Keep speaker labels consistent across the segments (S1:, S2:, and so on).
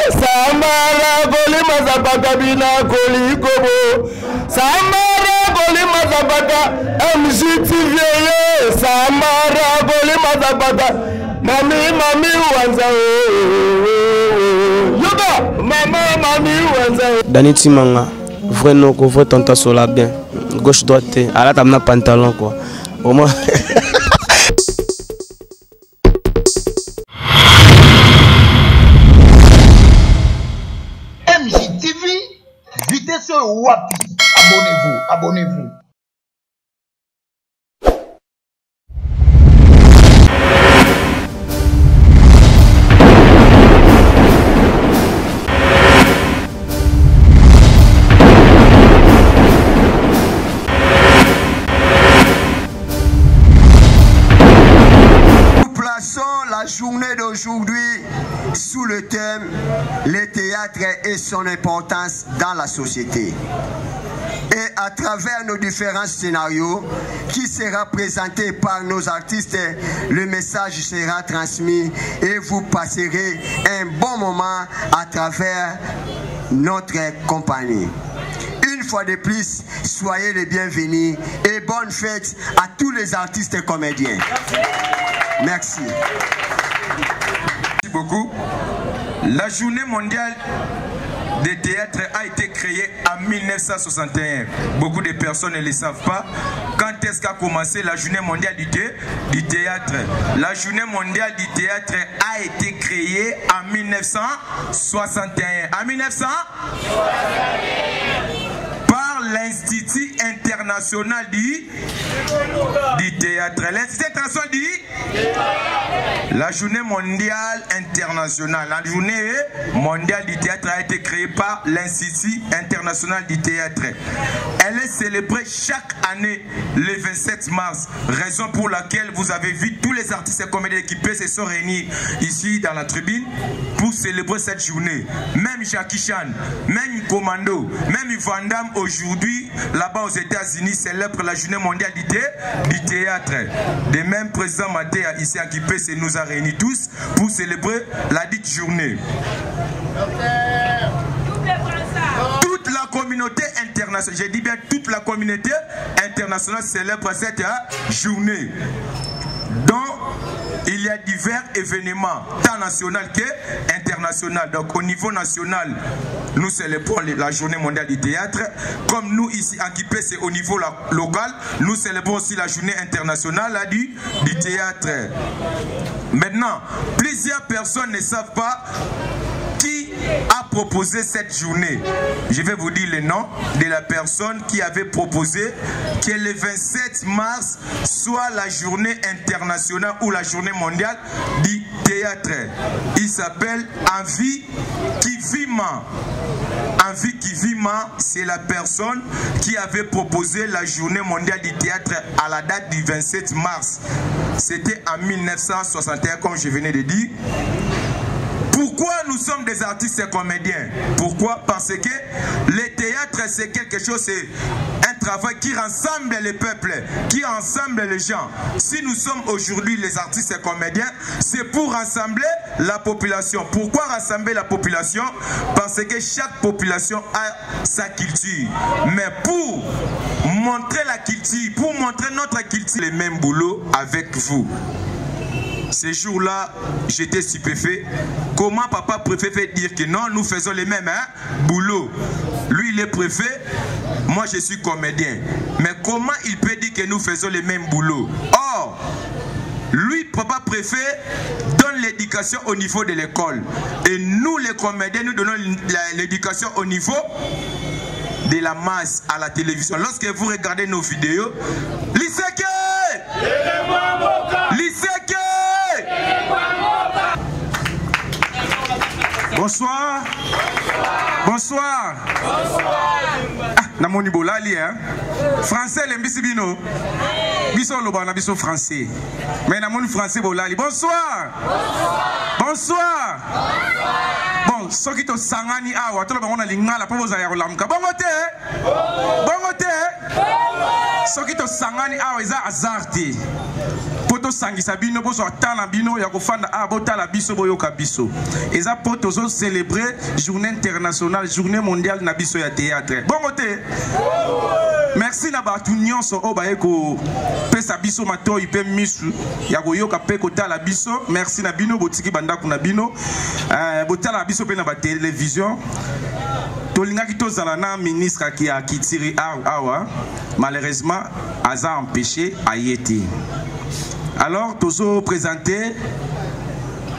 S1: Samara Golima Zapata Bina Kolikobo. Samara Golima Zapata MGTV. Samara Golima Zapata. Mami Wanza. Yoga. Mami Wanza. Dani Timanga. Vrai non, vrai tanta sola bien. Gauche droite. À la table pantalon quoi. Au moins.
S2: MJTV, vitesse Wapi. Abonnez-vous.
S3: Nous plaçons la journée d'aujourd'hui sous le thème « Le théâtre et son importance dans la société ». Et à travers nos différents scénarios qui sera présenté par nos artistes, le message sera transmis et vous passerez un bon moment à travers notre compagnie. Une fois de plus, soyez les bienvenus et bonne fête à tous les artistes et comédiens. Merci.
S4: Merci beaucoup. La journée mondiale des théâtres a été créée en 1961. Beaucoup de personnes ne le savent pas. Quand est-ce qu'a commencé la journée mondiale du théâtre? La journée mondiale du théâtre a été créée en 1961. En 1961 par l'Institut international du théâtre. L'Institut international du la journée mondiale internationale. La journée mondiale du théâtre a été créée par l'Institut international du théâtre. Elle est célébrée chaque année le 27 mars. Raison pour laquelle vous avez vu tous les artistes et comédiens équipés se sont réunis ici dans la tribune pour célébrer cette journée. Même Jackie Chan, même Commando, même Van Damme aujourd'hui, là-bas aux États-Unis, célèbre la journée mondiale du théâtre. De même, président Matéa ici à Kipese nous a réunis tous pour célébrer la dite journée. Toute la communauté internationale, je dis bien toute la communauté internationale célèbre cette journée. Donc, il y a divers événements, tant nationaux qu'internationaux. Donc, au niveau national, nous célébrons la journée mondiale du théâtre. Comme nous, ici, en Kipé, c'est au niveau local, nous célébrons aussi la journée internationale du théâtre. Maintenant, plusieurs personnes ne savent pas qui a proposé cette journée. Je vais vous dire le nom de la personne qui avait proposé que le 27 mars soit la journée internationale ou la journée mondiale du théâtre. Il s'appelle Envie Kivima. Envie Kivima, c'est la personne qui avait proposé la journée mondiale du théâtre à la date du 27 mars. C'était en 1961, comme je venais de dire. Pourquoi nous sommes des artistes et comédiens? Pourquoi? Parce que le théâtre, c'est quelque chose, c'est un travail qui rassemble les peuples, qui rassemble les gens. Si nous sommes aujourd'hui les artistes et comédiens, c'est pour rassembler la population. Pourquoi rassembler la population? Parce que chaque population a sa culture. Mais pour montrer la culture, pour montrer notre culture, le même boulot avec vous. Ces jours-là, j'étais stupéfait. Comment papa préfet dire que non, nous faisons les mêmes boulot? Lui, il est préfet, moi je suis comédien. Mais comment il peut dire que nous faisons les mêmes boulot? Or, lui, papa préfet, donne l'éducation au niveau de l'école. Et nous, les comédiens, nous donnons l'éducation au niveau de la masse à la télévision. Lorsque vous regardez nos vidéos, Liseke! Liseke! Bonsoir. Bonsoir. Ah, namoni bolali hein. Français lembisi bino. Biso lobana biso français. Mais namoni français bolali. Bonsoir. Bonsoir. Bon, soki to sangani awa to lobana lingala po boza ya kolamka. Bongote. Bongote. Soki to sangani awa eza azarti. Poto sangisa bino bozo atana bino ya kofanda a botala biso boyoka biso. Eza po tozo célébrer journée internationale, journée mondiale na biso ya théâtre. Bon côté. Merci na batu nyonso o ba eko pesa biso matoyi pe misu ya koyoka pe kotala biso. Merci na bino botiki bandaku na bino. Botala biso pe na ba télévision. Tolingaki tozala na ministre qui a kitiri awa. Malheureusement, Aza empêché à Yeti. Alors, tozo présenté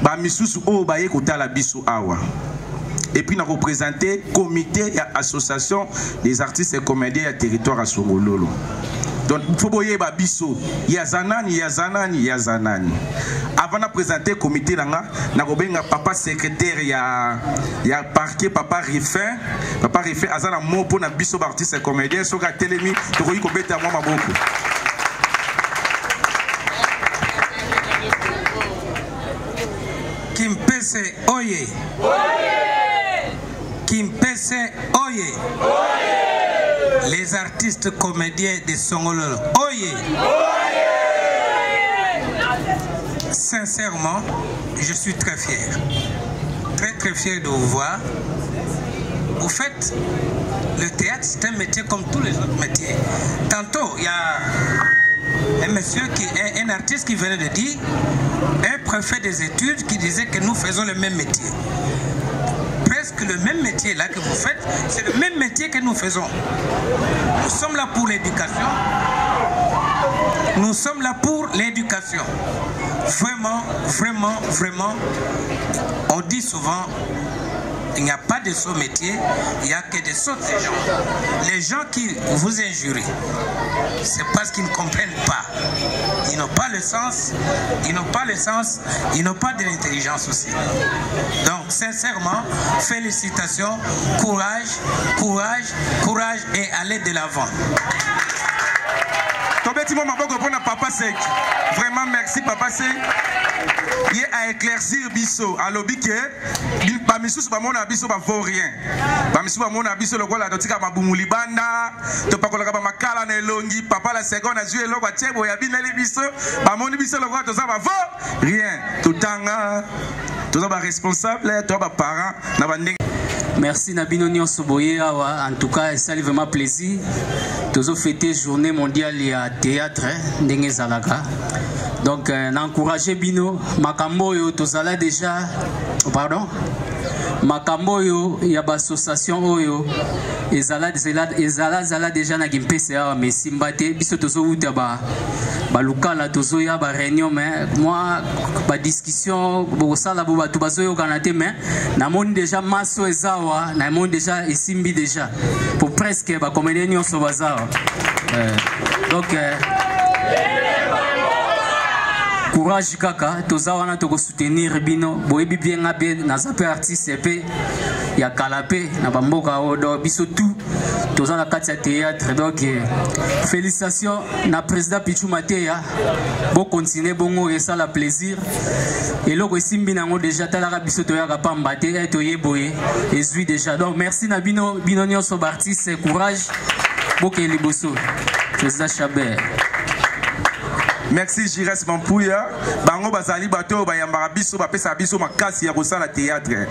S4: ba misusu o ba yekota la biso awa. Et puis nous représenté comité et association des artistes et comédiens à territoire à Songololo. Donc il faut boyer ba biso yazanani. Avant de présenter comité là na kobenga papa secrétaire ya parquet papa Rifin azana mo pour na biso artiste et comédien soka telemi to koyi ko beta moi maboko.
S5: Kimpese oye. Kimpese oye. Les artistes comédiens de Songololo. Oye. Sincèrement, je suis très fier. Très fier de vous voir. Au fait, le théâtre c'est un métier comme tous les autres métiers. Tantôt, il y a un monsieur un artiste qui venait de dire, un préfet des études qui disait que nous faisons le même métier. Presque le même métier là que vous faites, c'est le même métier que nous faisons. Nous sommes là pour l'éducation. Nous sommes là pour l'éducation. Vraiment, on dit souvent, il n'y a pas de sots métiers, il n'y a que des sots gens. Les gens qui vous injurient, c'est parce qu'ils ne comprennent pas. Ils n'ont pas le sens, ils n'ont pas de l'intelligence aussi. Donc, sincèrement, félicitations, courage et allez de l'avant.
S4: Papa Sek. Vraiment merci Papa Sek. Il a éclaircir biso à lobby que ba misusu ba mona biso ba vaut rien. Ba misusu ba mona biso lokola totika mabumuli banda to pakola ba makala na elongi papa la seconde a joué lokwa chebo ya bineli biso ba moni biso lokola to za ba vaut rien. Totanga to za ba responsable to ba parents na ba ndenge.
S6: Merci Nabino Nyonso Boye awa. En tout cas, ça vraiment plaisir. Tozo fêter journée mondiale ya théâtre ndenge zalaka. Donc n'encourager Bino makambo yo tozala déjà pardon. Makambo yo ya ba association oyo ezala déjà na gimpese awa mais simbate biso tozo uta ba lukala tozo ya ba réunion mais moi ba discussion bo sala bo ba tubazo yo kanate mais na moni déjà maso ezawa na moni déjà esimbi déjà pour presque ba comédien nyonso bazawa donc courage kaka toza na toko soutenir bino boyebi bien ngabe na zape artiste pe ya kalape na bamboka odo biso tout toza na kati ya théâtre donc félicitations na président Pichu Mateya bo continuer bongo et ça la plaisir et loko simbi nango déjà talaka biso to ya pamba te to yeboye ezui déjà donc merci na bino nyonso artiste courage boke liboso président Chabert.
S4: Merci Jires Mampouya. Bango bazali bato bayambara biso bapesa biso makasi ya kosala théâtre.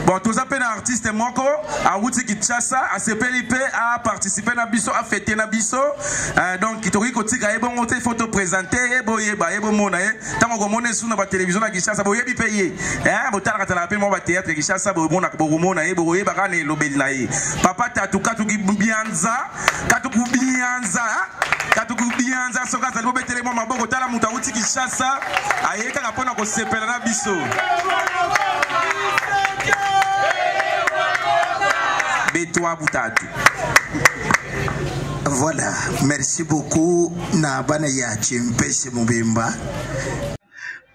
S4: Bon, tous appels artistes moko a wuti Kinshasa a sepelipe a participer na biso a fêter na biso. Donc kitori kotika ebon mote photo présenter eboye ba ebo mona tango ko mona suna ba télévision na Kinshasa boye bi payer. Botala katala pe mo ba théâtre Kinshasa bo mona ko mona eboye ba kana lobeli na ye. Papa tatu bianza katukubianza soka za lobe tele mo maboko tala muta wuti Kinshasa ayeka kapona ko sepela na biso. Betoa Boutatu.
S2: Voilà, merci beaucoup. Nabana ya Chimpese Mubimba.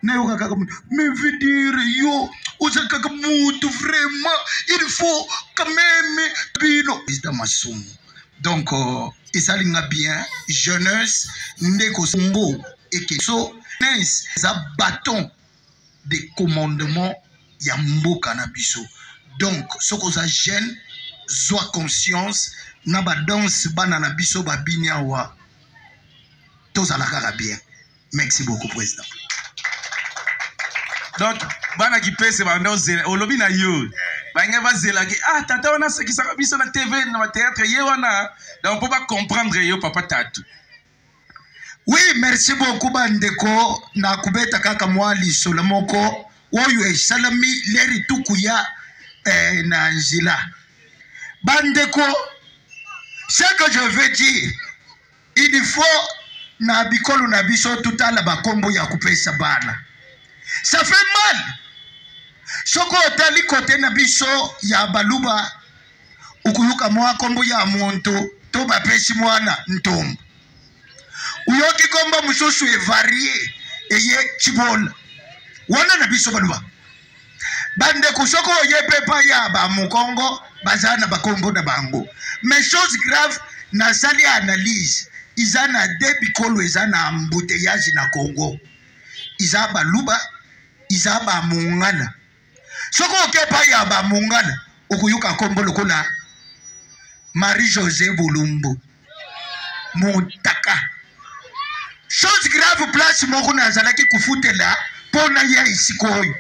S2: Mais veut dire yo, vraiment, il faut quand même Bino. Donc, il s'aligne bien, jeunesse, Ndeko Songo et Keso, ça bâton de commandement Yambo Kanabiso. Donc, ce qu'on a jeune, soit conscience, n'a pas danse, banana biso, babinia wa, tous à la bien. Merci beaucoup, Président.
S4: Donc, bana qui pèse bando zela, au lobby na yo. Banga va zela ki tata on a ce qui s'est mis sur la TV, dans le théâtre, yewana. Donc on peut pas comprendre yo papa tatu.
S2: Oui, merci beaucoup bandeko na kubeta kaka mwali solomoko oyo esalami leri tukuya na njila. Bandeko, ce que je veux dire, il faut na bikolo na biso tutala bakombo ya kupesa bana. Ça fait mal. Soko otali kote na biso ya baluba ukuyuka mwa kombo ya monto to bapesi mwana ntombo. Uyoki kombo mususu evarie eye chibola. Wana na biso baluba. Bande kusoko oye pepa ya ba mukongo bazana bakombo na bango. Mais chose grave na sali analyse izana debikolo izana embouteillage na Congo. Izaba luba izaba mungana. Soko okepa ya ba mungana ukuyuka kombo lokola Marie-Josée Bulumbu Montaka. Chose grave place moko na zalaki kufutela pona ya isikoyo.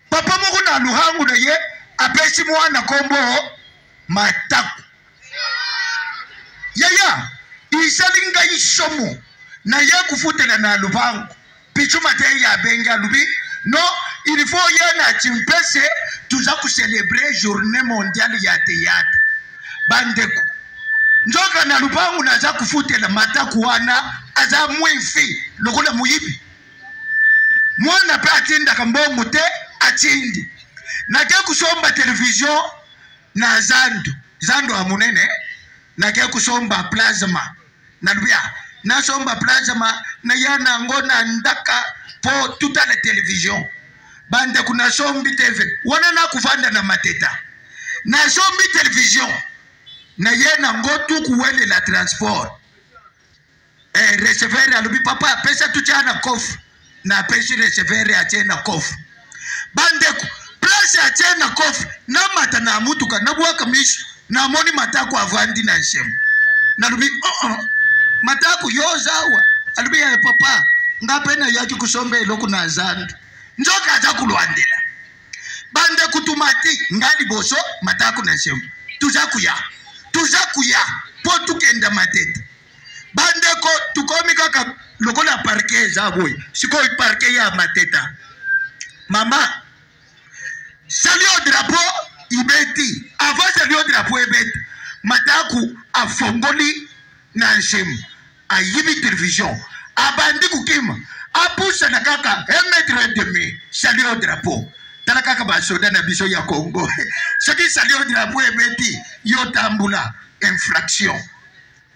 S2: Papa moko na luhangu na ye apesi mwana kombo Mataku. Yaya isalinga isomo na ye kufutela na luhangu. Pichu mate ya benga lubi. Non, il faut y en chimpese toujours pour célébrer journée mondiale ya théâtre. Bandeko. Njoka na lupangu na za kufutela Mataku wana aza mwifi lokola muyibi. Mwana pe atinda kambongo te atindi. Na ke kusomba television na Zando amunene na ke kusomba plasma. Na lubia na somba plasma na yana ngona ndaka po tuta la television. Bande kuna sombi TV. Wana na kuvanda na mateta. Na sombi television. Na yena ngotu kuwele la transport. Receveur alubi papa pesa tuchana kofu. Na pesi receveur achena kofu. Bande ku place achena kofu. Na mata na mutuka na buwaka mishu. Na moni Mataku avandi na shemu. Na alubi Mataku yozawa. Alubi ya papa ngapena yaki kusombe iloku na Zando. Njoka aza kuluandela. Bande kutumati ngali boso Mataku na shemu. Tuzakuya po tukenda matete. Bande ko tukomi kaka lokola parke za boy. Siko parke ya mateta. Mama salio drapeau ibeti. Avant salio drapeau ibeti. Mataku afongoli na shemu. Ayibi television. Abandi kukima. Apusa na kaka 1m salio drapeau. Tala kaka basoda na biso ya Congo. Soki salio drapeau ebeti yo tambula infraction.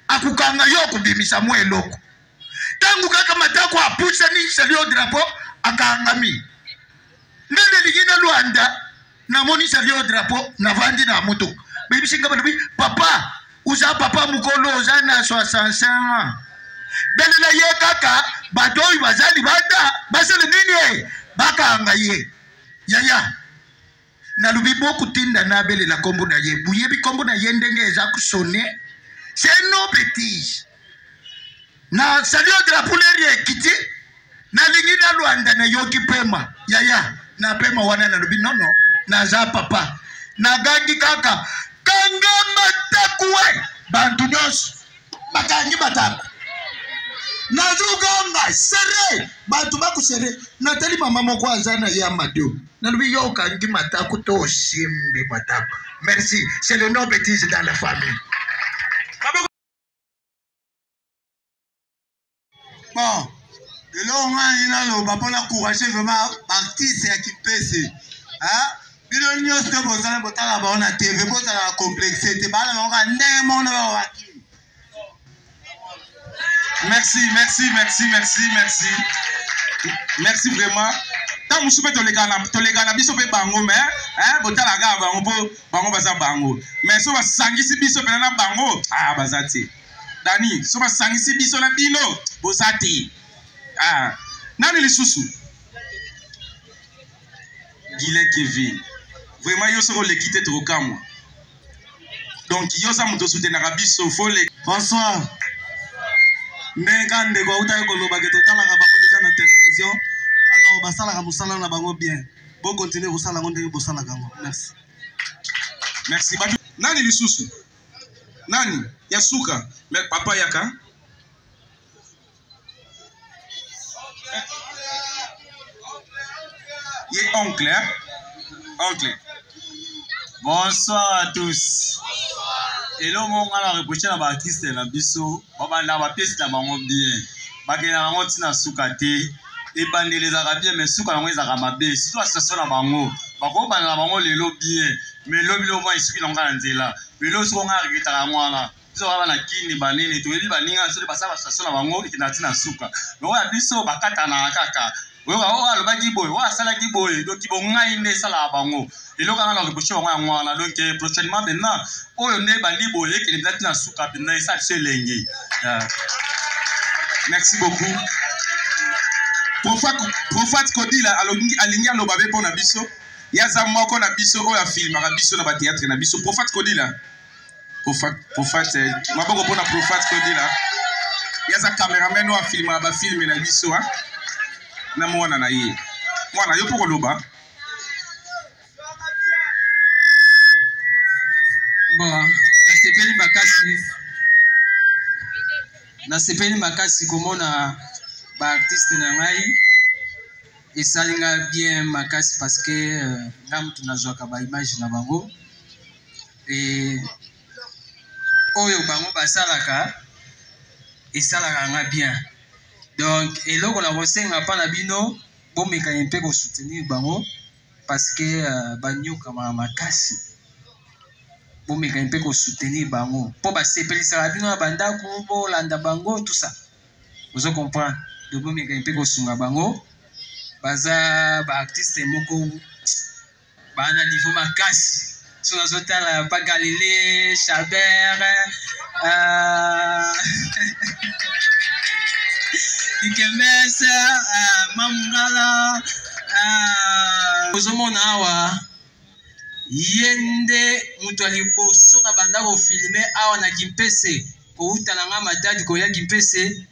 S2: Akukanga yo kubimisa mwe loko. Tangu kaka Mataku apusa ni salio drapeau akangami. Ndende ligina Luanda na moni salio drapeau na vandi na moto. Bibi singa babi papa uza papa mukolo uza na 65. Belela ye kaka batoi bazali banda basele nini baka angaye. Yaya na lubi boku tinda na bele la kombo na ye buyebi kombo na ye ndenge eza kusone c'est no bêtise na salio de la poulerie kiti na lingina Luanda na yoki pema yaya na pema wana na lubi nono na za papa na gangi kaka kanga Mataku we bantu nyos bakangi Mataku nazugonga sere bantu bakusere natali mama moko azana ya mado na lubi yo kangi Mataku to simbe Mataku. Merci, c'est le non bêtise dans la famille.
S3: Bon, de là on a une papa la courage vraiment artiste qui pèse. Hein? Bino news que vous allez botala ba on a TV botala complexité ba la on a ndemo na wa.
S4: Merci. Merci vraiment. Tant que je tolegana biso pe bango mais botala ga bango baza bango. Mais so ba sangisi biso pe na bango bazati. Dani, so ba sangisi biso na bino bozati. Nani lisusu? Guilin Kevin. Vraiment yo soko le quitter trop kamwa. Donc yo sa muto soutenir biso faut le.
S3: Bonsoir. Ndengande kwa uta ko loba ke totala ka bango
S7: ça na télévision alors basalaka mosala na bango bien bon continuer kosala ngo ndenge bosalaka ngo merci
S4: merci nani lisusu nani yasuka papa yaka ye oncle hein? Oncle
S8: bonsoir à tous et là mon gars la reproché na ba artiste na biso ba na ba pièce na bango bien bakena bango tina suka te et bandele za bien mais suka na ngo za mabe si toi ça na bango bako ba na bango lelo bien mais lobi lo moi isuki na ngana nzela mais lo suko ngara kitaka ngwana biso ba na kini banene to eli baninga so ba sa station na bango itina tina suka mais wa biso bakata na kaka oyo alobaki boye oyo asalaki boye donc bongai nde esala bango eloko anga na reproche bango ya ngwana donc prochainement maintenant oyo nde bandi boye ekele mpenza tina suka mpenza esala biso elenge
S4: merci beaucoup Profat Kodila alingi aloba be mpo na biso yaza moko na biso oyo afilmaka biso na bateatre na biso Profat Kodila Profat maboko mpo na Profat Kodila yaza cameraman oyo afilmaka bafilme na biso na mwana na ye mwana yo mpo koloba
S9: bon nasepeli makasi komona baartiste na ngai esalinga bien makasi parce que nga mutu nazwaka baimage na bango e oyo bango basalaka esalaka nga bien donc eloko na kosenga mpa na bino bomekani mpe kosoutenir bango parce que banyokama makasi bomekani mpe kosoutenir bango mpo basepelisaka bino na bandako bolanda bango tout ça ozo comprendre donc bomekani mpe kosunga bango baza baartiste moko bana niveau makasi so nazotala pa Galilée Chabert Ikemes Mamungala ozomona awa yende mutu aliboso na banda kofilme awa na Kimpese koutala nga matadi koya Kimpese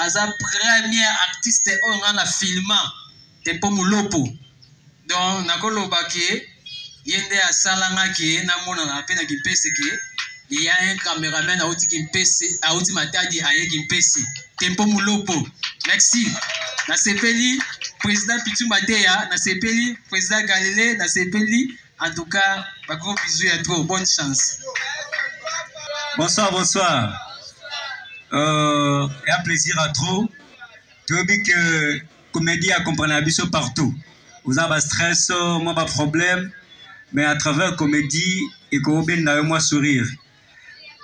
S9: aza premier artiste oyo nga na filma tempo mulopo donc nakoloba ke yende asalanga ke namonana mpe na Kimpese ke il y a un caméraman à Outi Kimpese, à Outi Matadi, à Kimpese. Tempo Mulopo. Merci. Na sepeli, président Pitu Matea, na sepeli, président Galilée, na sepeli. En tout cas, un gros bisou et trop. Bonne chance.
S8: Bonsoir, bonsoir. Et un plaisir à trop. Tu veux dire que comédie a compris la partout. Vous avez un stress, moi pas de problème. Mais à travers comédie, et qu'on a moi sourire.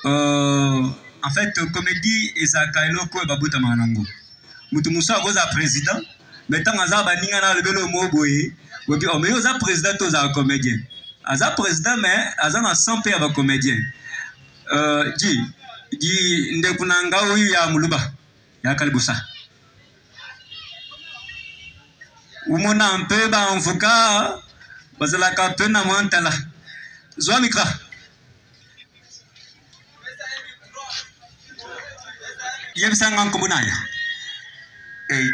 S8: En fait, comédie et ça kailo ko babuta manango. Mutu musa ko za président, mais tant aza baninga na lebelo mo boye, bobi o mais oza président to za comédien. Aza président mais aza na 100 pe ba comédien. Di ndekunanga uyu ya muluba ya kalibusa. Umona un peu ba enfoka bazala ka pe na mwantala. Zo mikra.
S2: Et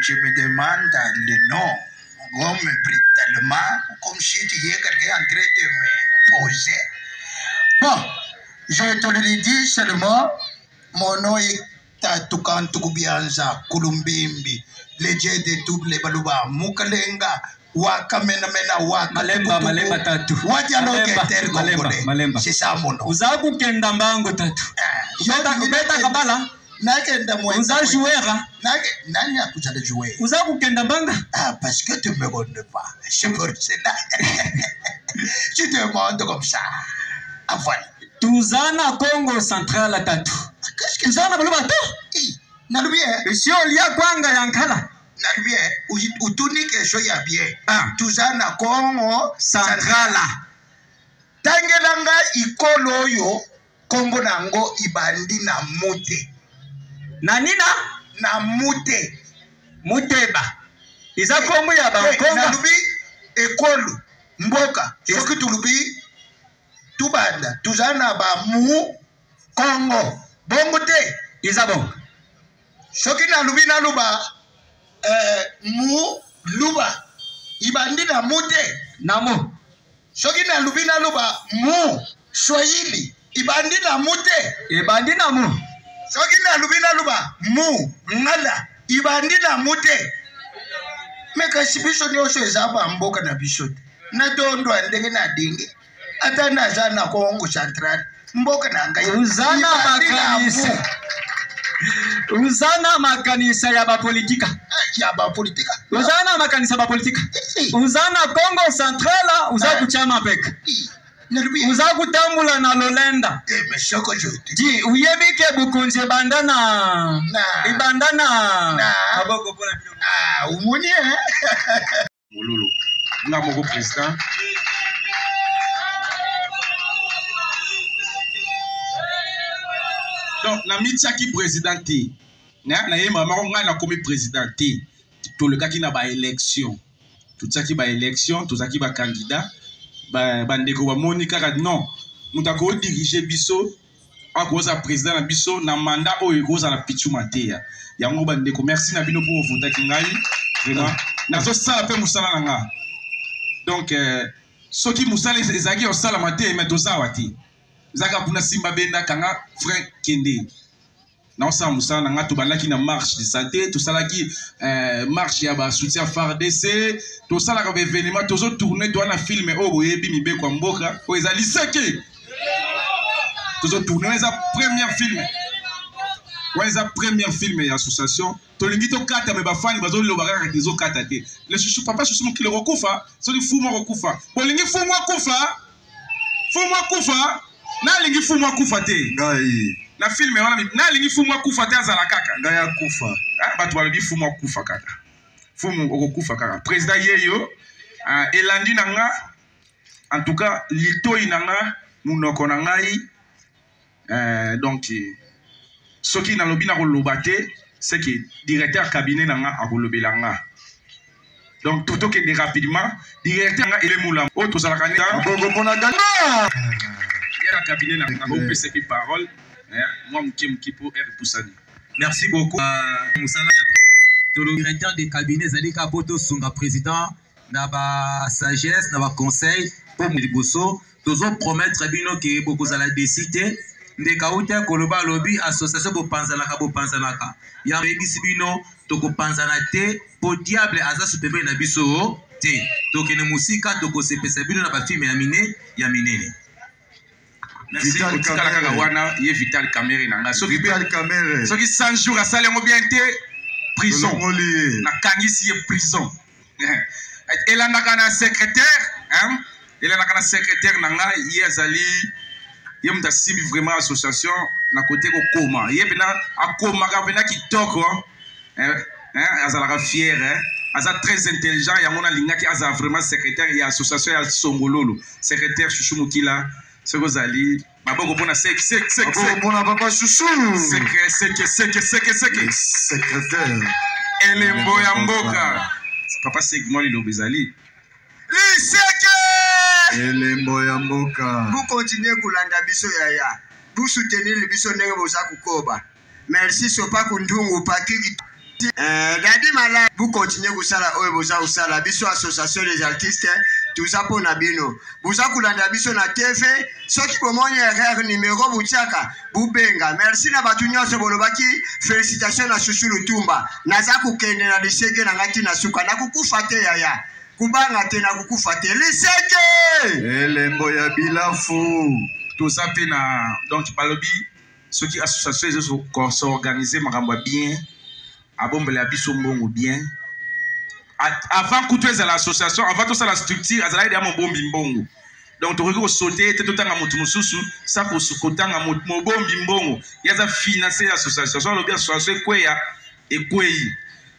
S2: tu me demandes le nom. On me prie tellement comme si tu es quelqu'un en train de me poser. Bon, je te le dis seulement, mon nom est Tatukan Tukubianza, Kulumbimbi, le dieu de toutes les baluba, Mukalenga, Wakamena Waka,
S8: Malemba Tatu.
S2: C'est ça mon nom.
S8: Uzabu Kendambango Tatu. Ubeta Kabala.
S2: Vous
S8: avez joué,
S2: Vous avez joué. Ah, parce que tu ne me connais pas. Je pour cela. Tu te demandes comme ça. Ah, voilà.
S8: Tuzana Congo Central à Tatu.
S2: Qu'est-ce que ça n'a pas bien.
S8: Monsieur Lia Kwanga Yankala.
S2: Bien. Ou tout n'est que je y a bien. Tuzana Congo Central. Tangelanga ikolo yo Congo nango ibandi na mote.
S8: Nanina
S2: na mute
S8: muteba iza kombo ya bankonga
S2: nalubi ekolu mboka soki tulubi tubanda tuzana ba mu Congo bongo te
S8: iza bongo
S2: soki nalubi naluba mu luba ibandi na mute
S10: namo
S2: soki na lubina luba mu swahili ibandi na mute
S10: ibandi na mu
S2: soki na lubina luba mu ngala ibandi na mute meka sibiso nyosho ezaba mboka na biso na dondo andenge na dingi ata na jana Kongo Central mboka na ngai
S10: uzana makanisa ya bapolitika uzana makanisa ya bapolitika uzana Kongo Central uza kuchama peka uza kutambula na lolenda ji uyebike bukunje bandana ibandana aboko pona
S2: umuni
S4: Mololo nga moko président donc na mitiaki président te na ye mama nga na komi président te tolekaki na ba élection totiaki ba élection tozaki ba candidat bandeko bamoni kaka non moto akodirige biso akoza président na biso na mandat oyo ekozala pichuma te yango bandeko merci na bino mpo ovotaki ngai vraiment nazosala mpe mosala na nga donc soki mosala ezalaki osalama te me tozawa te ezalaka mpuna simba bendaka nga frein kende naosala mosala na nga tobandaki na marche de santé tosalaki marche ya basoutien FARDC tosalaka baévénement tozotourne toa na filme oyo boyebi mibeko ya mboka oyo eza liseke tozotourne eza première filme wana eza première filme ya association tolingi tokata me bafani bazoloba kaka tezokata te le chouchou papa chouchou mokili kokufa soki fumu akokufa bolingi fumu akufa nalingi fumu akufa te na filme wana nalingi fumu akufa te azala kaka
S8: ngai akufa
S4: bato balobi fumu akufa kaka fumu okokufa kaka président yeyo elandi na nga en tout cas litoi na nga munoko na ngai donc soki nalobi na koloba te c'est que directeur cabinet na nga akolobela nga donc tokende rapidement directeur nga ele mula o tozalaka ne
S8: bongo pona gana
S4: ya cabinet na nga opesa ki parole moi muke po repoussani
S11: merci beaucoup musala le directeur des cabinets zalika poto sunga président na ba sagesse na ba conseil pour liboso tozo promettre bino ke beaucoup za la décider ndeka uta koloba lobby association bopanzanaka ya mbisi bino tokopanzana te po diable aza supérieur na biso te tokene musika tokosepesa bino na bafilme ya minene
S4: merci otikala kaka wana ye Vital Kamerhe na nga soki 100 jours asali yango bien te prison na kangisi ye prison elandaka na secrétaire na nga ye azali ye muta simbi vraiment association na côté ko koma ye bena akoma ka bena kitoko azalaka fier aza très intelligent yango na lingaki aza vraiment secrétaire ya association ya Songololo secrétaire Chouchou Mokila seko zali maboko pona sek
S8: pona papa Chouchou
S4: secrétaire elembo ya mboka papa sek moi lilobi zali liseke
S8: elembo ya mboka
S3: vous continuez kulanda biso yaya vous soutenir biso ndenge boza kukoba merci sopa kundungu pakiki dadi mala vous continuez kusala oyo boza usala biso association des artistes tuza pona bino boza kulanda biso na TV soki bomoni erreur numéro butiaka bubenga merci na batu nyonso bolobaki félicitations na Chouchou Lutumba naza kukende na liseke na ngati na suka na kukufa te yaya kubanga te na kukufa te liseke
S8: elembo ya bilafu
S4: toza pe na donc balobi soki association ezo s'organiser makambo bien abombela biso mbongo bien avant kutu ezala association avant tosala structure azalaki deya mobombi mbongo donc tokoki kosaute te totanga motu mosusu sa kotanga mobombi mbongo ye aza finance ya association so alobi association ekweya ekwei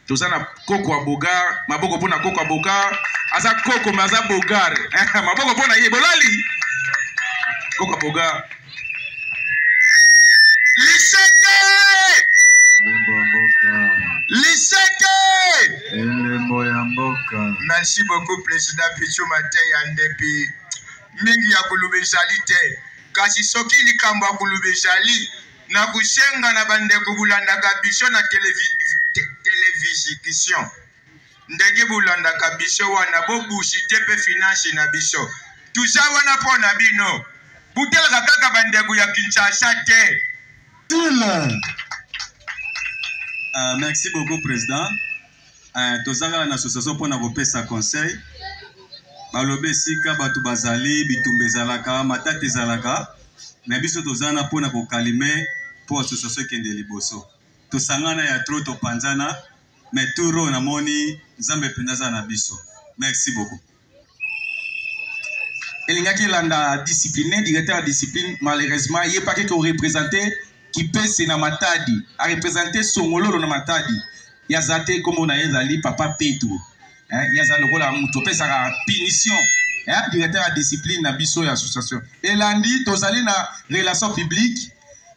S4: toza na koko ya bogar maboko mpona koko ya bogar aza koko me aza bogar maboko mpona ye bolali koko ya bogar liseke
S8: elembo ya mboka
S3: merci beaucoup président Pichu Mateya ndepi mingi ya kulube jali te kasi soki likambo ya kulube jali na kusenga na bandeko bulandaka biso na television
S4: revijiction ndenge bolandaka biso wana bobushite mpe finance na biso tuza wana mpo na bino butelaka kaka bandeko ya Kinshasa te.
S12: Merci beaucoup président. Tozala na association pour na kopesa conseil. Balobe sika batu bazali bitumbe ezalaka matata ezalaka mais biso tozana pour na kokalime pour association kende liboso. Tosangana ya trop topanzana mais turo na moni nzambe pendaza na biso. Merci beaucoup.
S13: Elingaki landa discipline, directeur de discipline, malheureusement, il n'y a pas qui représenté qui pèse na matadi, a représenté Songolo na matadi. Il y a zate comme on a dit papa Pedro. Il y a zate le rôle à Moutope, ça a punition. Directeur de discipline na biso et association. Et lundi, tu as na relation publique.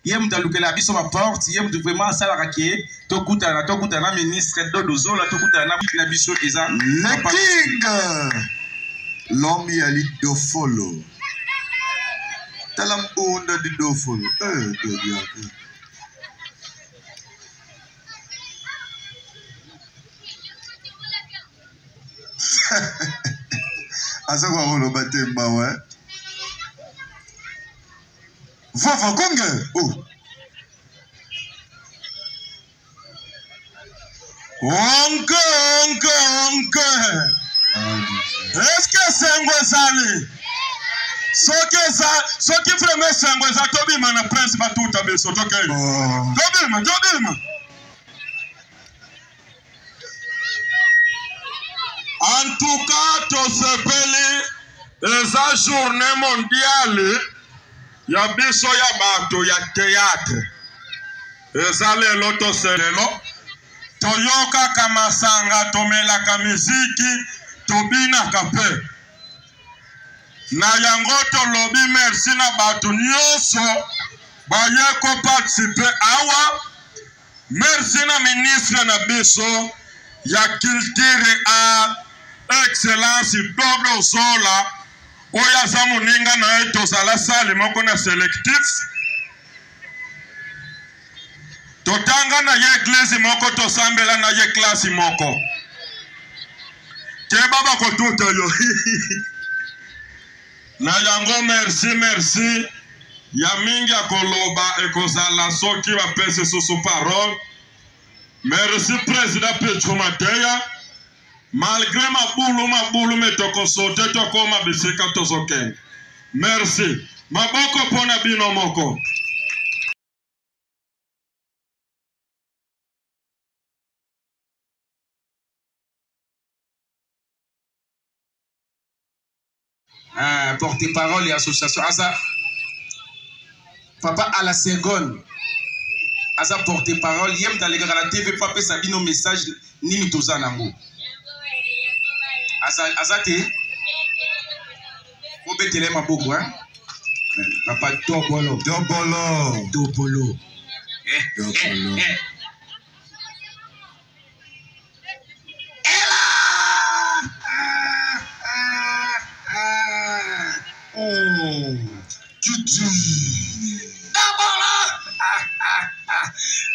S13: Il y a la biso ma porte, il y a vraiment ça la raquette. Tu as na ministre d'Odozo, tu as na biso eza.
S2: Le king. L'homme y a dit dofolo. Talam onda di dofolo. Asa kwa holo batemba ouais. Vova konge. Oh. Onke. Est-ce que c'est un gozali? Ce qui vraiment c'est un gozali, Tobi mana prince batu tabe so toke. Tobi. En tout cas, to sepeli eza journée mondiale ya biso ya bato ya théâtre. Eza lelo to selelo. Toyoka kamasanga tomela ka muziki. Tobina kape na yango tolobi merci na bato nyonso baye ko participer awa. Merci na ministre na biso ya culture a excellence Doble Zola oya za moninga na etozala sale moko na selectif totanga na ye église moko tosambela na ye classe moko. Baba kotuta yo. Na yango merci. Ya mingi akoloba ekozala soki bapese susu parole. Merci président Petro Mateya. Malgré mabulu metoko sote tokoma bisika tozoken. Merci. Maboko pona bino moko.
S13: Porte-parole et association. Asa Papa à la seconde. Asa porte-parole. Yem dans la TV papa sabino message ni mitoza nango. Asa te. Faut betele ma beaucoup hein. Papa Dobolo.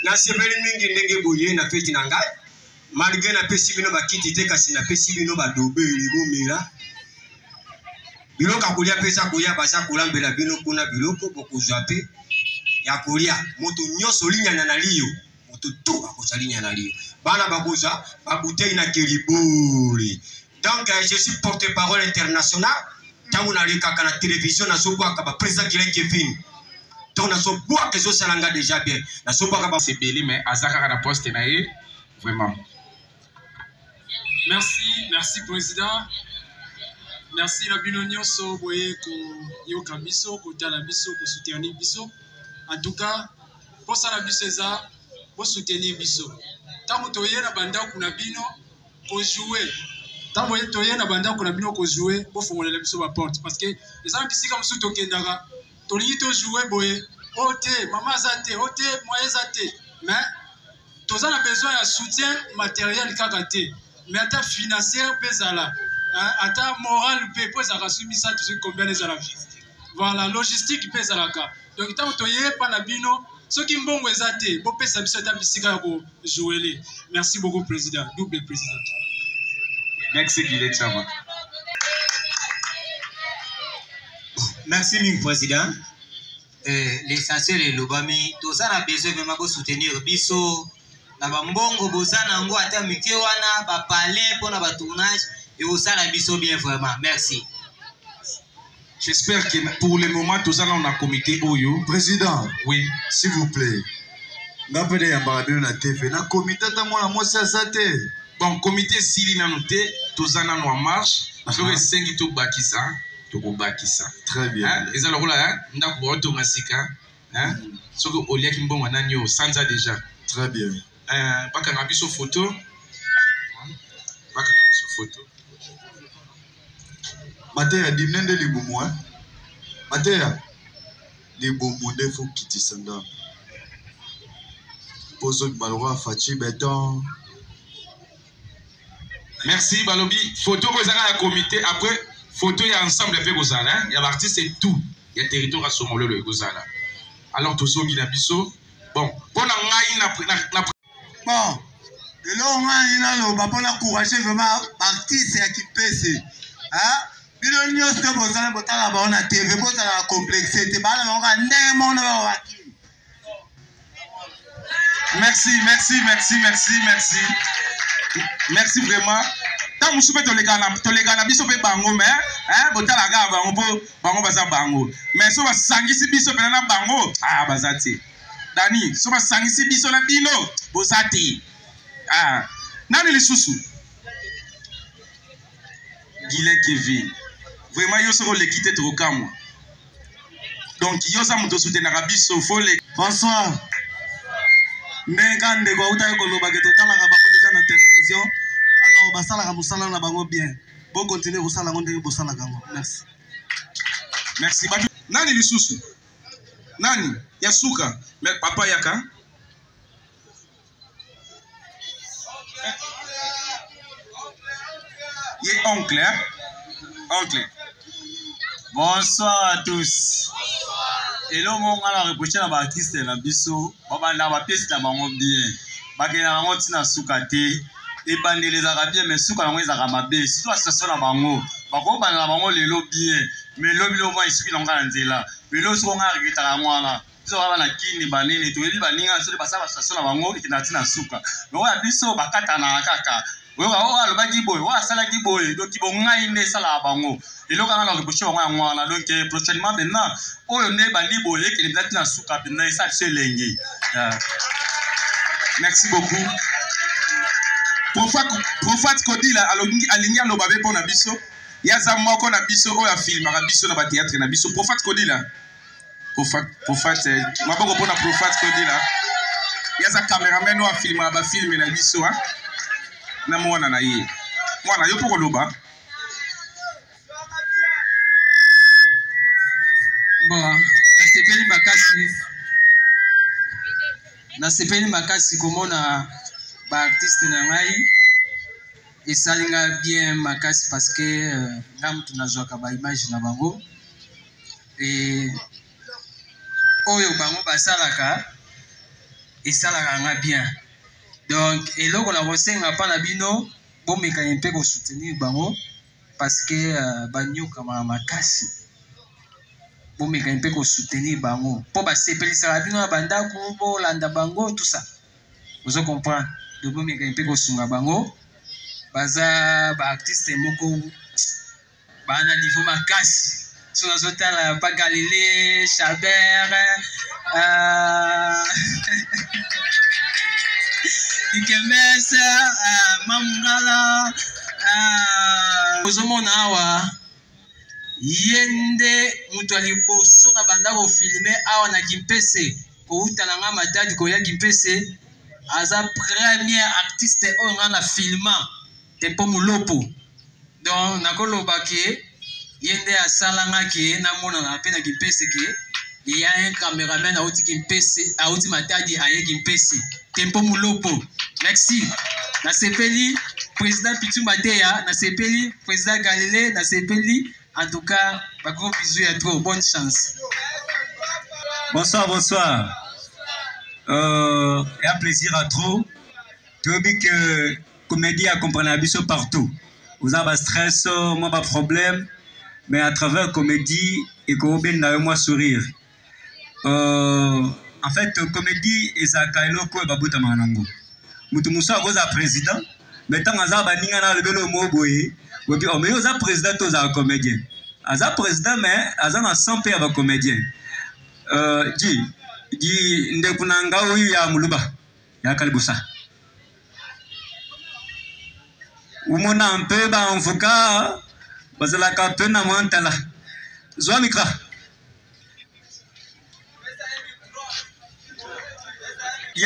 S3: Na sebeli mingi ndenge boye na feti na ngai malgré na pesi bino bakiti te kasi na pesi bino badobeli bomela biloko kolia pesa koya basa kolambela bino kuna biloko bokozwa pe ya kolia moto nyonso linyana na liyo moto to akozalinya na liyo bana bakoza bakutei na kelibori. Donc je suis porte-parole international. Tangu na leka na télévision na sobwa ka président Kevin. Donc na sobwa que zo salanga déjà bien. Na sobwa ka c'est belé mais azaka na poste na ye vraiment.
S14: Merci président. Merci la binonio so boye ko yoka biso ko tala biso ko soutenir biso. En tout cas, pour ça la biso za pour soutenir biso. Tangu toye na banda kuna bino ko jouer. Tango toye na banda kuna bino ko jouer pour fongolela biso ba porte parce que les gens qui comme sous tokendaka to li to jouer boye ote mama zate ote moyen zate mais tous on a besoin de soutien matériel kakate mais ata financier bezala ata moral pe poza kasumi ça tout combien les ala voilà logistique bezala ka donc tango toye pa na bino soki mbongo eza te bopesa biso ata bisika ya kojoele. Merci beaucoup président, double président.
S13: Merci Guillet Chama.
S15: Merci Ming président. L'essentiel est l'obami. Tous on a besoin vraiment de soutenir biso. Na bambongo bozana ngo ata mike wana ba palais pour na ba tournage et au sala biso bien vraiment. Merci.
S13: J'espère que pour le moment tous on a comité Oyo.
S16: Président,
S13: oui,
S16: s'il vous plaît. N'appelez ya barabino na TV. Na comité ta mona mo ça te.
S13: Bon, comité sili na noté tous on en marche. Parce que sengi to bakisa.
S16: Très bien.
S13: Et ça, là, on a pour auto masika. Ce que Olia Kimbon a nio sans ça déjà.
S16: Très bien.
S13: Pas qu'un habit sur photo. Pas qu'un habit sur photo.
S16: Matéa, dimnende libumu, hein? Matéa, libumu de faut quitter sanda. Poso de Malora, Fachi, Béton.
S13: Merci, Balobi. Photo que vous avez à la comité après. Photo, il y a ensemble de Gozala, il y a l'artiste et tout. Il y a territoire à Somolo le Gozala. Alors, tout ça, il y a biso. Bon, pour la
S2: bon, et là, on a encouragé vraiment l'artiste qui pèse. Hein? Bilonio, c'est bon, ça on a TV, bon, ça a complexité.
S13: Merci. Merci vraiment. Tant que vous avez biso pe bango mais hein botala ga bango baza bango mais so ba sangisi biso pe na bango bazati Dani so ba sangisi biso na bino bozati nani lisusu Guilin Kevin vraiment yo soko le quitter to kamwa donc yo sa moto soutenir biso faut le
S7: François Nenga ndeko uta ko loba ke totala ka bango déjà na télévision. Alors, basala musala na bango bien. Bon continuer kusala ngonde bosala kango. Merci.
S13: Merci. Nani lisusu? Nani? Yasuka. Mais papa yaka. Yé oncle, hein? Oncle.
S8: Bonsoir à tous. Et là, on a reproché à l'artiste na biso. Baba ba pièce na bango bien. Bakena bango tina sukate. Et bandé les Arabiens, mais sous quand ils ont ramabé, si toi ça sonne à bango, bako bana bango les bien, mais l'homme au moins il suffit d'en gagner là, mais l'autre on a regretté à moi là, ils ont la kini banane, tout les baninga sur les passages ça sonne à bango et qui n'a tina souka, mais on a biso bakata na kaka, on a le bagi boy, on a salagi boy, donc ils vont ngaine sala bango, et l'autre on a reproché on a moi là, donc prochainement maintenant, on est bandi boy qui les n'a tina souka, maintenant ça c'est lengi.
S13: Merci beaucoup. Profat Kodi la alingi alobabe pour nabiso yaza moko na biso oya film na biso na ba théâtre na biso Profat Kodi la Profat maboko pour na Profat Kodi la yaza cameraman wa film ba film na biso na mwana na ye mwana yo poko loba
S9: bon nasepeli makasi komona ba artiste na ngai esalinga bien makasi parce que ngam tunazwaka ba image na bango et oyo bango basalaka esalaka nga bien donc eloko na kosenga pa na bino bomeka mpe ko soutenir bango parce que banyokama makasi bomeka mpe ko soutenir bango po basepelisaka bino na bandako bolanda bango tout ça vous comprenez de bomeka mpe ko sunga bango baza ba artiste moko bana niveau makasi so nazotala pa Galilée Chabert Ikemes Mamungala ozomona awa yende mutu aliboso na banda ko filmer awa na Kimpese ko utala nga matadi ko ya Kimpese aza premier artiste oyo nga na filma tempo mulopo donc nakoloba ke yende asalanga ke namonana mpe na Kimpese ke il y a un caméraman auti Kimpese auti matadi aye Kimpese tempo mulopo merci na sepeli président Pitu Matéa na sepeli président Galilée na sepeli en tout cas ba gros bisous et trop bonne chance.
S17: Bonsoir et un plaisir à trop. Tu vois que comédie à comprendre abisso partout. Vous avez un stress, moi pas problème, mais à travers comédie et qu'on bien moi sourire. En fait, comédie et ça kailo ko babuta manango. Mutu musa goza président, mais tant aza baninga na lebelo mo boye, boki o mais oza président to za comédien. Aza président mais aza na 100 pe ba comédien. Di ndekunanga uyu ya muluba ya kalibusa. Umona un peu ba enfuka bazala ka pena mwantala. Zwa mikra.
S2: Et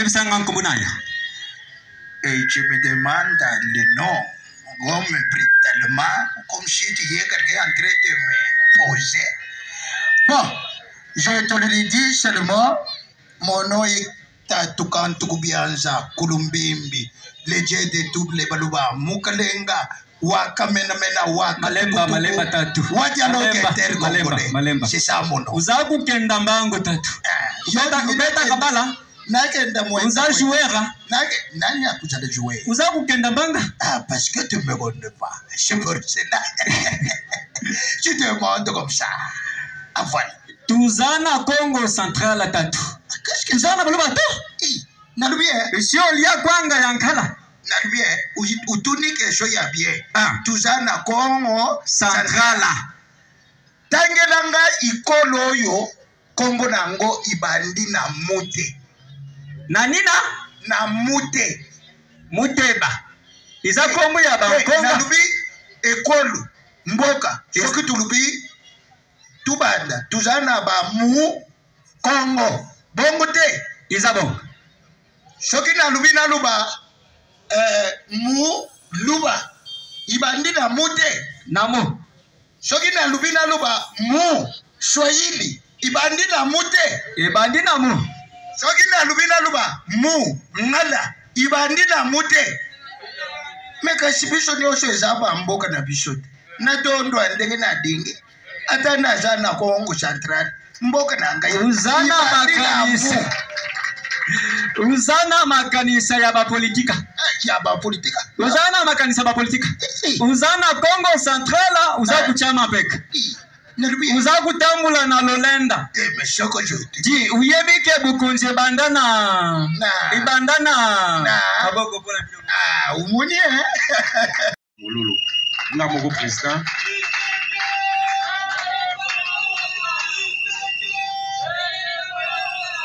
S2: je me demande le nom. On me prie tellement comme si tu es quelqu'un en train de me poser. Bon, je te le dis seulement, mon nom est Tatukan Tukubianza, Kulumbimbi, le dieu de toutes les baluba, Mukalenga, Wakamenamena,
S17: Malemba Tatu.
S2: Malemba. C'est ça mon nom.
S17: Uzaku Kendambango Tatu. Beta Kabala.
S2: Vous avez joué, Vous avez joué. Ah, parce que tu ne me connais pas. C'est pour cela. Tu te demandes comme ça. Enfin.
S17: Tuzana Congo Central à Tatu.
S2: Qu'est-ce que ça n'a pas bien.
S17: Monsieur Lia Kwanga Yankala.
S2: Bien. Ou tout n'est que je y a bien. Tuzana Congo Central. Tangelanga ikolo yo Congo nango ibandi na mute.
S17: Nanina
S2: na mute
S17: muteba iza komu ya bankonga
S2: nalubi ekolu mboka soki tulubi tubanda tuzana ba mu Congo bongo te
S17: iza bongo
S2: soki nalubi naluba mu luba ibandi na mute
S17: namo
S2: soki nalubi naluba mu Swahili ibandi na mute
S17: ibandi na mu
S2: soki na lubina luba mu ngala ibandi na mute meka sibiso nyosho ezaba mboka na bishote na tondo ndenge na dingi ata na zana Congo Central mboka na ngai
S17: uzana makanisa ya bapolitika uzana makanisa bapolitika uzana Congo Central uza kuchama peka uza kutambula na lolenda ji uyebike bukunje bandana ibandana aboko pona bino
S2: umuni
S13: mululu nga moko président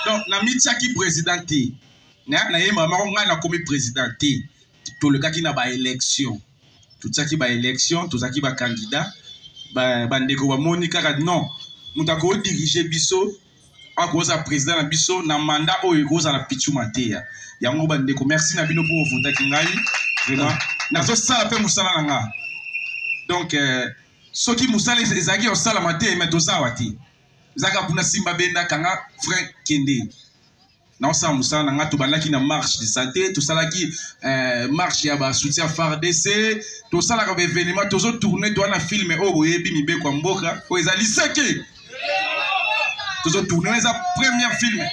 S13: donc na mitiaki président te na ye mama nga na komi président te tolekaki na ba élection tutiaki ba élection tozaki ba candidat bandeko bamoni kaka non mutu akodiriger biso akoza président na biso na mandat oyo ekozala pichuma te yango bandeko merci na bino mpo ovotaki ngai vraiment nazosala mpe mosala na nga donc soki mosala ezalaki osalama te me tozawa te ezalaka mpuna simba bendaka nga frère kende naosala mosala na nga tobandaki na marche de santé tosalaki marche ya basoutien FARDC tosalaka baévénement tozotourne toa na filme oyo boyebi mibeko ya mboka oyo ezali seke tozotourne wana eza première filme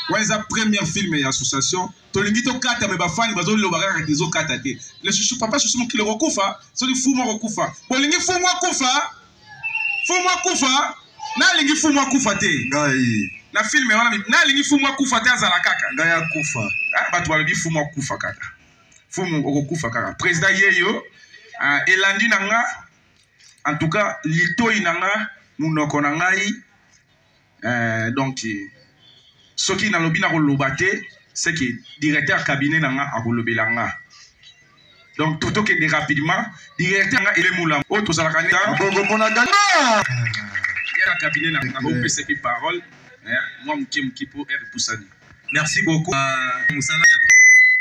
S13: wana eza première filme ya association tolingi tokata me bafani bazoloba kaka ezokata te lesusu papa susu mokili kokufa soki fumu akokufa bolingi fumu akufa nalingi fumu akufa te na filme wana nalingi fumu akufa te azala kaka
S16: ngai akufa
S13: bato balobi fumu akufa kaka fumu okokufa kaka président yeyo elandi na nga en tout cas litoi na nga munoko na ngai donc soki nalobi na koloba te c'est que directeur cabinet na nga akolobela nga donc tokende rapidement directeur nga elemula oyo tozalaka
S16: bongomona gana
S13: ya cabinet na nga opesaki parole moi muke po repoussani
S11: merci beaucoup musala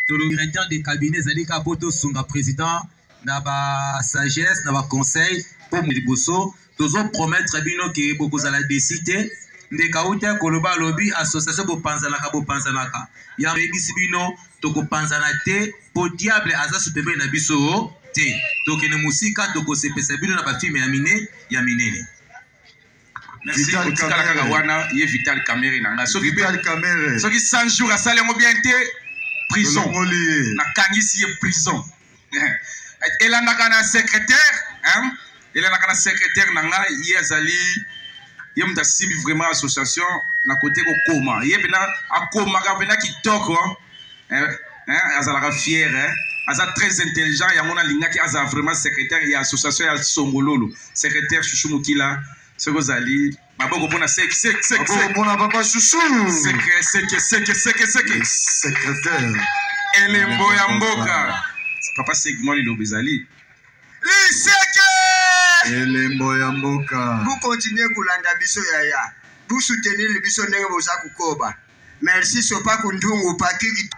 S11: le directeur des cabinets ezali ka poto sunga président na ba sagesse na ba conseil pour liboso tozo promettre bino ke bokozala décider ndeka uta koloba lobby association bopanzanaka ya rebisi bino tokopanzana te po diable aza supeme na biso te tokene musika tokosepesa bino na bafilme ya minene
S13: Vital Kamere. Vital Kamere nanga.
S16: Vital Kamere.
S13: Soki 100 jours à salaire bien été prison. Na kangisi ye prison. Et là nakana secrétaire, hein? Et là nakana secrétaire nanga yezali yemta sibi vraiment association na côté ko koma. Yebena akoma ka bena kitoko. Hein? Azala fier, hein? Aza très intelligent, il y a mon ligne qui a vraiment secrétaire, il y a association à Songololo, secrétaire Chouchou Moukila, ce que vous allez, ma bonne bonne secrétaire. Elembo Yamboka, papa Segmo Lilo Bezali.
S16: Elembo Yamboka.
S3: Vous continuez Kulanda Biso Yaya, vous soutenez le Biso Nere Bosaku Koba. Merci Sopa Kundungu Paki.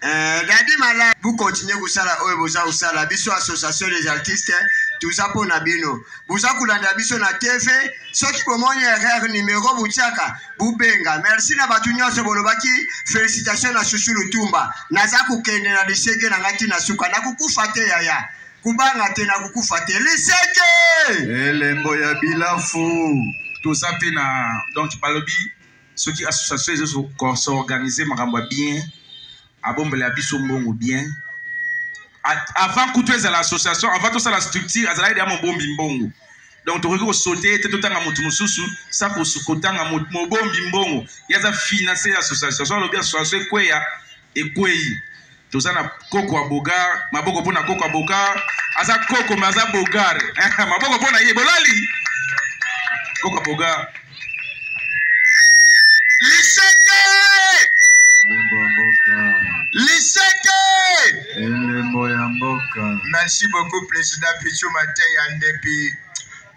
S3: Dadi Mala, vous continuez à faire la biso association des artistes, tout ça pour Nabino. Vous avez la biso na TV, ceux qui pour moi erreur numéro Bouchaka, Boubenga. Merci na batunya Sobolobaki, félicitations à Chouchou Lutumba. Nazaku Kene na Liseke na Ngati na Suka, na kuku fate yaya. Kubanga te na kuku fate. Liseke!
S16: Elembo ya bilafu.
S13: Tout ça pena, donc Balobi, ceux qui association sont organisés, Maramba bien. Abombele abiso mbongo bien. Avant coutuer à l'association, avant tout ça la structure, azala ide mon bombi mbongo. Donc tu regardes sauter, tu tanga mutu mususu, ça pour se kotanga mon bombi mbongo. Yaza financer l'association. So le bien association kweya et kwei. Tout ça na koko aboga, maboko pona koko aboga, aza koko maza bogare. Maboko pona ye bolali. Koko aboga.
S3: Liseke! Merci beaucoup, Président Pichou Matei Andepi.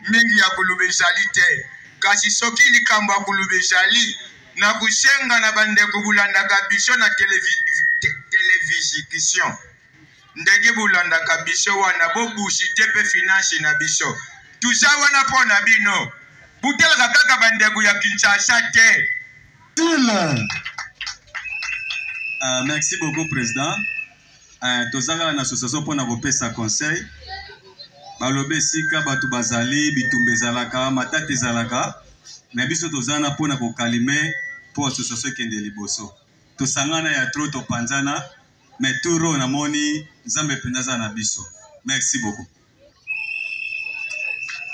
S3: Mingi ya kulubejali te. Kasi soki likambo ya kulubejali na kushenga na bande kubulanda kabisho na television. Ndege bulanda kabisho wana bobushi tepe finance na bisho. Tusa wana pona bino. Butel kaka bande ya Kinshasa te.
S8: Merci beaucoup, Président. Tous avons une association pour nous faire sa conseil. Balobe sika batu bazali bitumbe zalaka matati zalaka. Mais biso tozana pour nous calmer pour association kende liboso. Tosangana ya trop to panzana mais turo na moni zambe pendaza na biso. Merci beaucoup.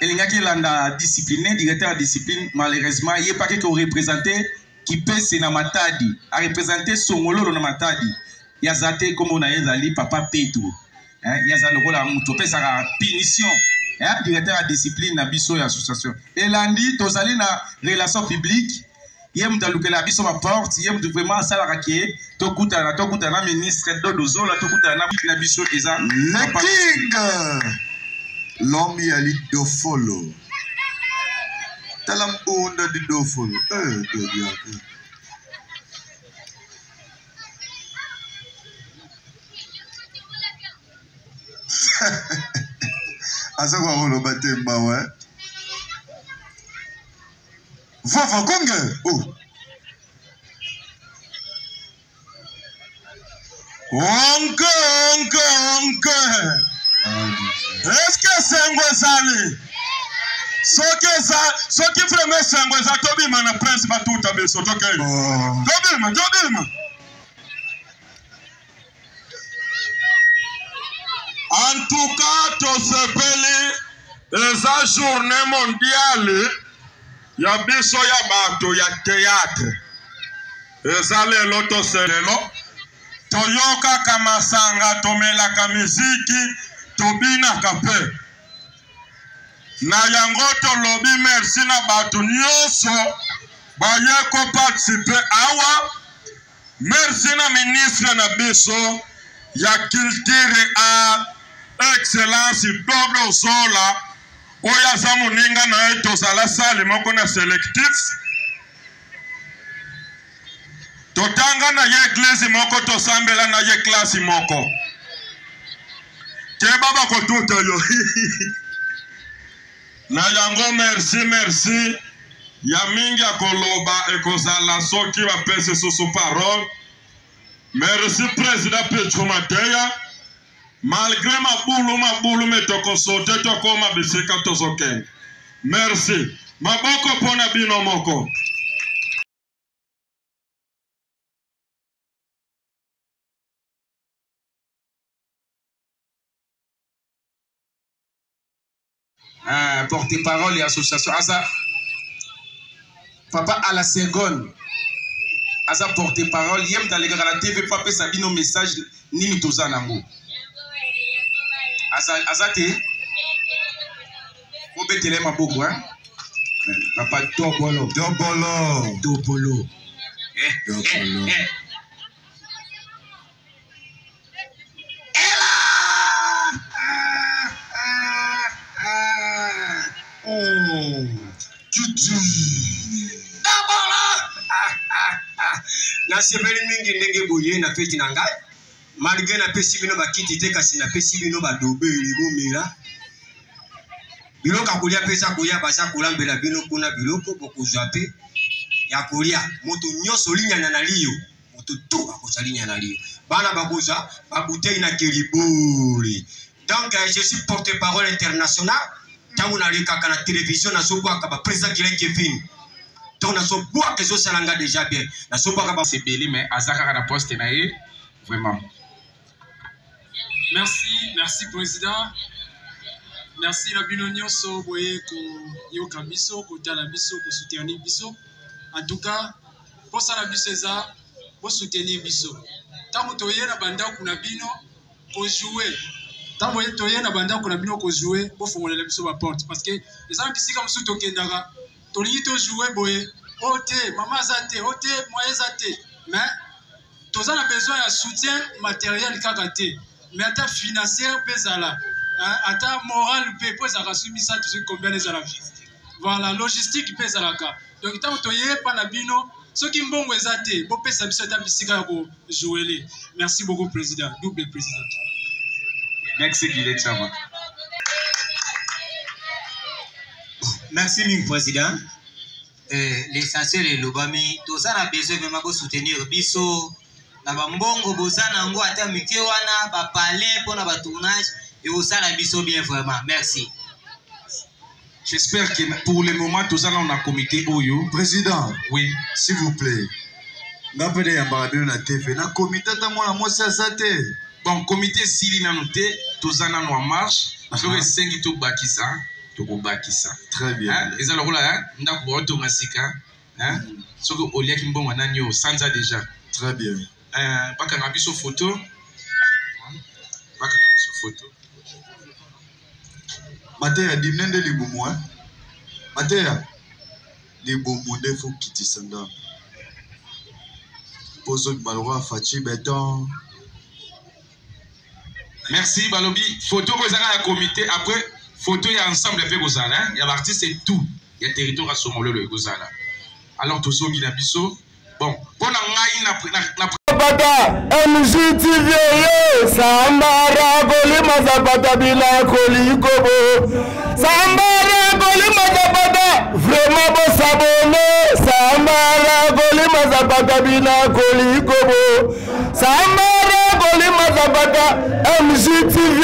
S13: Elingaki landa discipliné directeur de discipline malheureusement il est pas que représenté qui pèse na matadi a représenter Songololo na matadi yazate comme on a ezali papa Petro yazalo kola muto pesa ka punition directeur de discipline na biso ya association elandi tozali na relation publique yem dalukela biso ma porte yem vraiment sala rakie to kuta na ministre Dodozo la to kuta na biso eza
S16: le king l'homme yali dofolo talambunda di dofolo dodiaka asa kwa holo batemba we Vava konge oh onke est-ce que c'est un sale soki vraiment sengwe za tobima na prince batuta beso tokei tobima en tout cas tosepeli eza journée mondiale ya biso ya bato ya théâtre eza lelo toselelo toyokaka masanga tomelaka miziki tobinaka mpe na yango tolobi merci na bato nyonso baye ko participer awa merci na ministre na biso ya culture a excellence Dodo Zola oyo aza moninga na ye tozala sale moko na selectif totanga na ye eglise moko tosambela na ye klasi moko keba bakotuta yo na yango merci ya mingi akoloba ekozala soki bapese susu parole merci président Petro Mateya malgré mabulu me tokosote tokoma bisika tozokende merci
S12: Maboko pona bino moko.
S4: Porte-parole et association. Asa, papa à la seconde. Asa porte-parole. Yem dans les gars la TV, papa sabino message ni mitoza nango. Asa te. Faut betele ma beaucoup hein. Papa Dobolo.
S16: Dobolo.
S4: Dobolo.
S16: Dobolo.
S10: Na sebeli mingi ndenge boye na feti na ngai malgré na pesi bino bakiti te kasi na pesi bino badobe libomela biloko kolia pesa koya basa kolambela bino kuna biloko bokozwa pe ya kolia moto nyonso linyana na liyo moto to akozalinya na liyo bana bakoza babutei na kelibori. Donc je suis porte-parole international. Tangu na likaka na télévision na sobwaka ba président Guilain Kevin. Donc na sobwaka zo salanga déjà bien. Na sobwaka ba
S4: c'est belé mais azaka na poste na ye vraiment.
S14: Merci président. Merci la binonio so boye ko yoka biso ko tala biso ko soutenir biso. En tout cas, pour ça la biso eza pour soutenir biso. Tangu toye na banda kuna bino ko jouer. Tant que tu es na banda ko na bino ko jouer pour fongolela biso ba porte parce que les gens qui comme sous tokendaka to li to jouer boye ote mama zate ote moye zate mais tous on a besoin de soutien matériel kakate mais ata financier pesala ata moral pe pour ça rasumi ça tout ce combien les ala voilà logistique pesala ka donc tant que tu es pas na bino ceux qui mbongo ezate bo pesa biso ta bisika ko jouer. Merci beaucoup président, double président.
S4: Merci Guilain Chama.
S15: Merci mon président. L'essentiel est l'obami. Tous ça a besoin vraiment de soutenir biso. Na bambongo bozana ngo ata mike wana ba palais pour na ba tournage et au ça la biso bien vraiment. Merci.
S4: J'espère que pour le moment tous ça on a comité Oyo.
S16: Président.
S4: Oui,
S16: s'il vous plaît. Ngapede ya barabino na TV na comité tango na mosa zate.
S4: Bon, comité Sili na noté, tous en en marche, sur les 5 qui tout bakisa, tout bakisa.
S16: Très bien.
S4: Et ça le rôle là, n'a pas automatique, hein, sur le lieu qui bon ananyo, sans ça déjà.
S16: Très bien.
S4: Pas qu'un habit sur photo, pas qu'un habit sur photo.
S16: Matéa dimnende libumu, hein. Matéa, libumu defo kiti sanda. Poso malwa fachi béton.
S4: Merci Balobi. Photo que ça a comité après photo il y a ensemble avec Gozala, il y a artiste et tout, il y a territoire à Somolo le Gozala. Alors tous ceux qui l'habitent bon, pour la
S1: Zapata, MJTV, Sambara, Golima Zapata, Bila, Kolikobo, Sambara, Golima Zapata, vraiment beau s'abonner, Sambara, Golima Zapata, Bila, Kolikobo, Sambara, Golima Zapata, MJTV,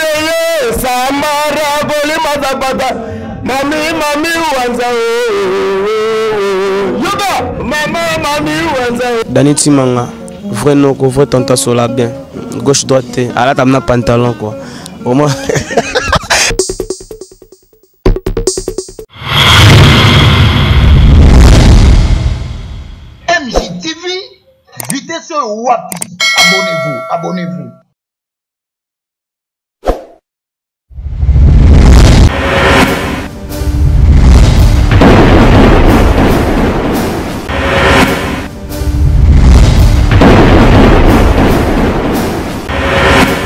S1: Sambara, Golima Zapata, Mami, Wanza, Yoga, Mami, Wanza. Dani Timanga. Vrai non, vrai tanta sola bien. Gauche droite, à la table pantalon quoi. Au moins.
S2: MJTV, vitesse wapi. Abonnez-vous.